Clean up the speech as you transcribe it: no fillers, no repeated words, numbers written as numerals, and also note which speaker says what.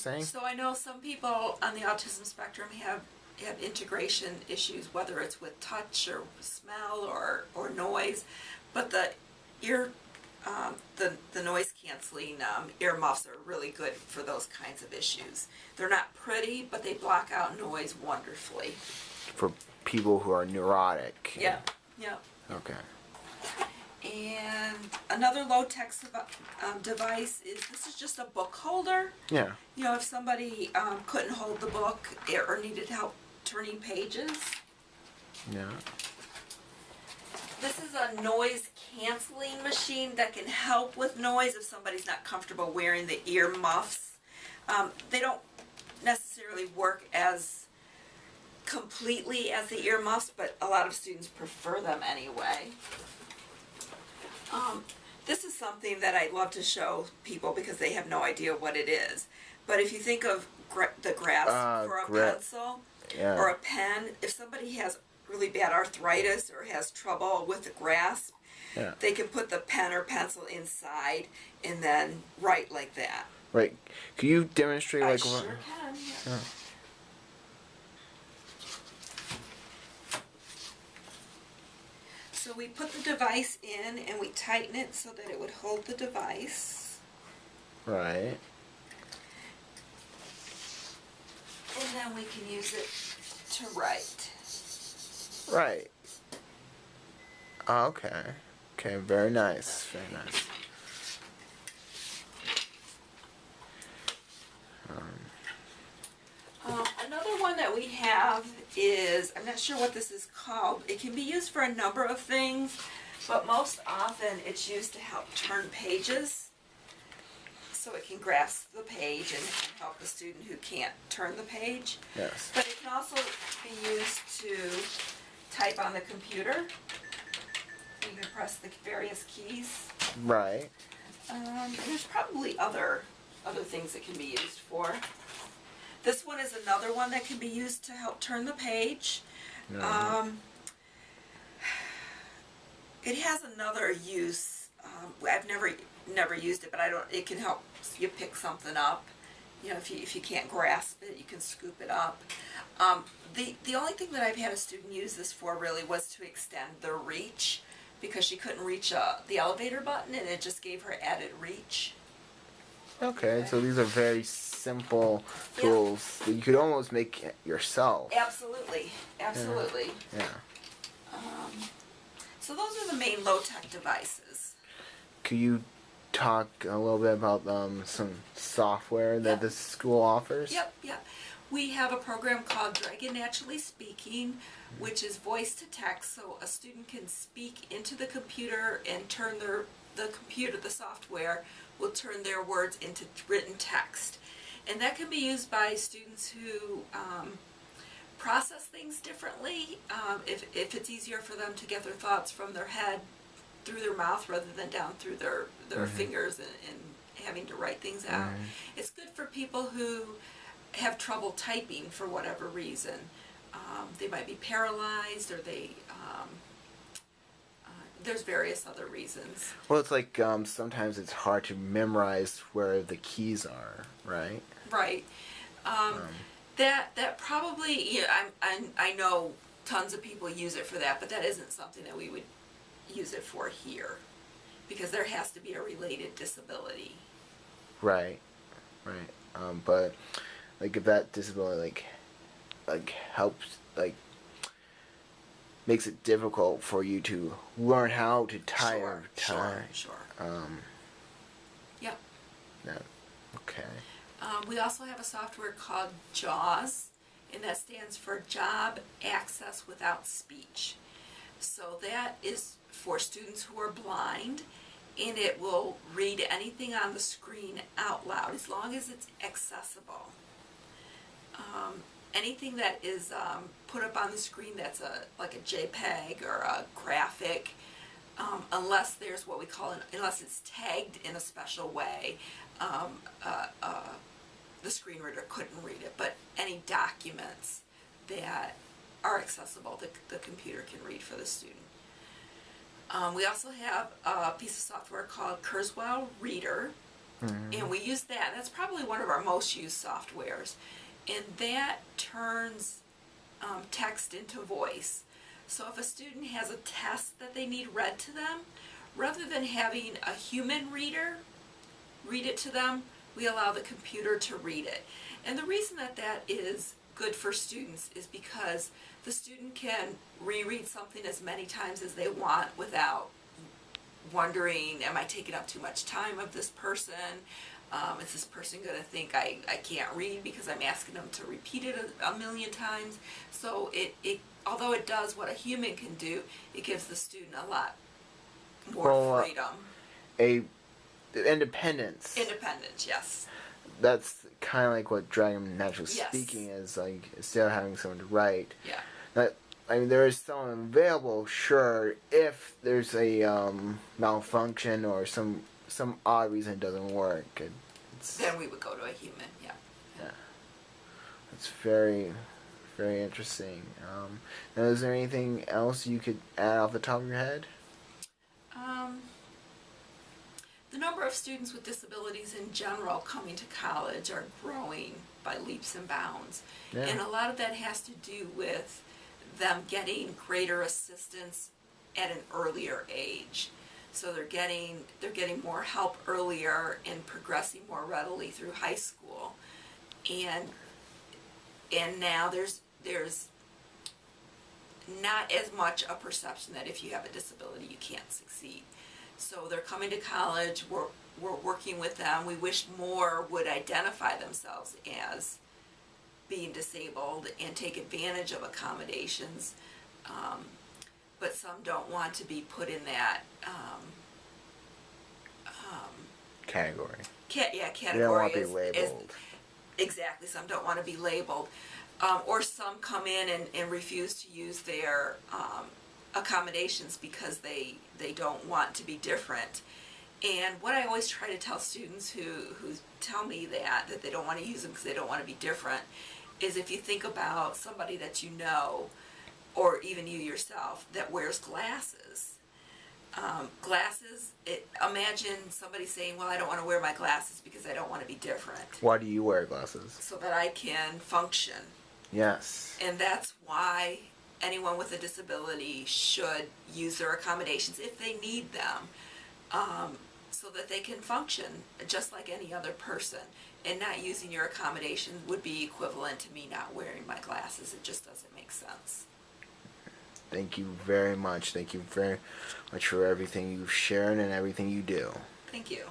Speaker 1: saying?
Speaker 2: So I know some people on the autism spectrum have integration issues, whether it's with touch or smell or noise, but the ear the noise canceling earmuffs are really good for those kinds of issues. They're not pretty, but they block out noise wonderfully.
Speaker 1: For people who are neurotic.
Speaker 2: Yeah, yeah.
Speaker 1: Okay.
Speaker 2: And another low-tech device this is just a book holder.
Speaker 1: Yeah.
Speaker 2: You know, if somebody couldn't hold the book or needed help turning pages.
Speaker 1: Yeah.
Speaker 2: This is a noise canceling machine that can help with noise if somebody's not comfortable wearing the ear muffs. They don't necessarily work as completely as the ear muffs, but a lot of students prefer them anyway. This is something that I love to show people because they have no idea what it is. But if you think of the grasp for a pencil or a pen, if somebody has really bad arthritis or has trouble with the grasp, they can put the pen or pencil inside and then write like that.
Speaker 1: Right. Can you demonstrate
Speaker 2: I
Speaker 1: like
Speaker 2: sure
Speaker 1: what?
Speaker 2: can. Yeah.
Speaker 1: Yeah.
Speaker 2: So we put the device in and we tighten it so that it would hold the device.
Speaker 1: Right.
Speaker 2: And then we can use it to write.
Speaker 1: Right. Okay. Okay, very nice. Very nice.
Speaker 2: Another one that we have is, I'm not sure what this is called. It can be used for a number of things, but most often it's used to help turn pages. So it can grasp the page and help the student who can't turn the page.
Speaker 1: Yes.
Speaker 2: But it can also be used to type on the computer. You can press the various keys.
Speaker 1: Right.
Speaker 2: There's probably other things it can be used for. This one is another one that can be used to help turn the page. It has another use. I've never used it, but it can help you pick something up. You know, if you can't grasp it, you can scoop it up. The only thing that I've had a student use this for really was to extend their reach, because she couldn't reach the elevator button, and it just gave her added reach.
Speaker 1: Okay, so these are very simple tools that you could almost make yourself.
Speaker 2: Absolutely, absolutely.
Speaker 1: Yeah.
Speaker 2: So those are the main low-tech devices.
Speaker 1: Could you talk a little bit about some software that this school offers?
Speaker 2: Yep. We have a program called Dragon Naturally Speaking, which is voice to text, so a student can speak into the computer and turn the software will turn their words into written text. And that can be used by students who process things differently. If it's easier for them to get their thoughts from their head through their mouth rather than down through their fingers and having to write things out. It's good for people who have trouble typing for whatever reason. They might be paralyzed, or there's various other reasons.
Speaker 1: Well, it's like sometimes it's hard to memorize where the keys are, right?
Speaker 2: Right. That probably, I know tons of people use it for that, but that isn't something that we would use it for here, because there has to be a related disability.
Speaker 1: Right. But like if that disability like helps, like makes it difficult for you to learn how to type.
Speaker 2: Sure. Yep.
Speaker 1: Yeah. Okay.
Speaker 2: We also have a software called JAWS, and that stands for Job Access Without Speech. So that is for students who are blind, and it will read anything on the screen out loud as long as it's accessible. Anything that is put up on the screen that's like a JPEG or a graphic, unless there's what we call unless it's tagged in a special way, the screen reader couldn't read it. But any documents that are accessible, the computer can read for the student. We also have a piece of software called Kurzweil Reader, And we use that. That's probably one of our most used softwares. And that turns text into voice. So if a student has a test that they need read to them, rather than having a human reader read it to them, we allow the computer to read it. And the reason that that is good for students is because the student can reread something as many times as they want without wondering, am I taking up too much time of this person? Is this person going to think I can't read because I'm asking them to repeat it a million times? So although it does what a human can do, it gives the student a lot more freedom.
Speaker 1: Independence.
Speaker 2: Independence, yes.
Speaker 1: That's kind of like what Dragon Naturally Speaking is, like, instead of having someone to write.
Speaker 2: Yeah.
Speaker 1: I mean, there is someone available, sure, if there's a malfunction or some odd reason it doesn't work.
Speaker 2: Then we would go to a human, yeah.
Speaker 1: Yeah. It's very, very interesting. Now, is there anything else you could add off the top of your head?
Speaker 2: The number of students with disabilities in general coming to college are growing by leaps and bounds.
Speaker 1: Yeah.
Speaker 2: And a lot of that has to do with them getting greater assistance at an earlier age. So they're getting more help earlier and progressing more readily through high school. And now there's not as much a perception that if you have a disability you can't succeed. So they're coming to college, we're working with them. We wish more would identify themselves as being disabled and take advantage of accommodations, but some don't want to be put in that
Speaker 1: category.
Speaker 2: Category.
Speaker 1: They don't want to be labeled.
Speaker 2: Exactly, some don't want to be labeled. Or some come in and refuse to use their accommodations because they don't want to be different. And what I always try to tell students who tell me that they don't want to use them because they don't want to be different is, if you think about somebody that you know, or even you yourself, that wears glasses. Imagine somebody saying, well, I don't want to wear my glasses because I don't want to be different.
Speaker 1: Why do you wear glasses?
Speaker 2: So that I can function.
Speaker 1: Yes.
Speaker 2: And that's why anyone with a disability should use their accommodations if they need them, so that they can function just like any other person. And not using your accommodations would be equivalent to me not wearing my glasses. It just doesn't make sense.
Speaker 1: Thank you very much. Thank you very much for everything you've shared and everything you do.
Speaker 2: Thank you.